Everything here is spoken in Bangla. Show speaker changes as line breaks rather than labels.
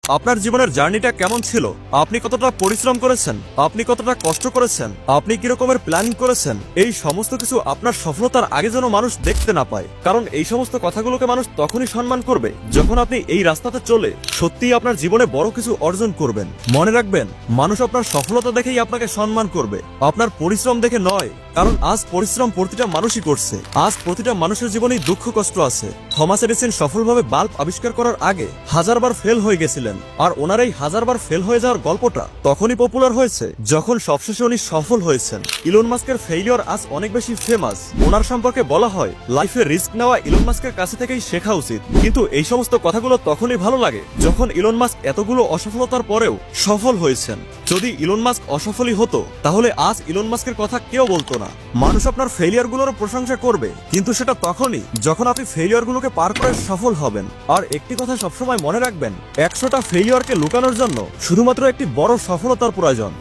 আপনার জীবনের জার্নিটা কেমন ছিল? আপনি কতটা পরিশ্রম করেছেন? আপনি কতটা কষ্ট করেছেন? আপনি কি রকমের প্ল্যানিং করেছেন? এই সমস্ত কিছু আপনার সফলতার আগে যেন মানুষ দেখতে না পায়, কারণ এই সমস্ত কথাগুলোকে মানুষ তখনই সম্মান করবে যখন আপনি এই রাস্তাতে চলে সত্যিই আপনার জীবনে বড় কিছু অর্জন করবেন। মনে রাখবেন, মানুষ আপনার সফলতা দেখেই আপনাকে সম্মান করবে, আপনার পরিশ্রম দেখে নয়। কারণ আজ পরিশ্রম প্রতিটা মানুষই করছে। আজ প্রতিটা মানুষের জীবনেই দুঃখ কষ্ট আছে। থমাস এডিসন সফলভাবে বাল্ব আবিষ্কার করার আগে হাজারবার ফেল হয়ে গেছিলেন, আর ওনার এই হাজারবার ফেল হয়ে যাওয়ার গল্পটা তখনই পপুলার হয়েছে যখন সবশেষে উনি সফল হয়েছেন। ইলন মাস্কের ফেইলিওর আজ অনেক বেশি ফেমাস। ওনার সম্পর্কে বলা হয়, লাইফে রিস্ক নেওয়া ইলন মাস্কের কাছে থেকেই শেখা উচিত। কিন্তু এই সমস্ত কথাগুলো তখনই ভালো লাগে যখন ইলন মাস্ক এতগুলো অসফলতার পরেও সফল হয়েছেন। যদি ইলন মাস্ক অসফলই হতো তাহলে আজ ইলন মাস্কের কথা কেউ বলতো না। মানুষ আপনার ফেলিয়ার গুলোর প্রশংসা করবে, কিন্তু সেটা তখনই যখন আপনি ফেলিয়ার গুলোকে পার করে সফল হবেন। আর একটি কথা সবসময় মনে রাখবেন, 100টা ফেলিয়ারকে লুকানোর জন্য শুধুমাত্র একটি বড় সফলতার প্রয়োজন।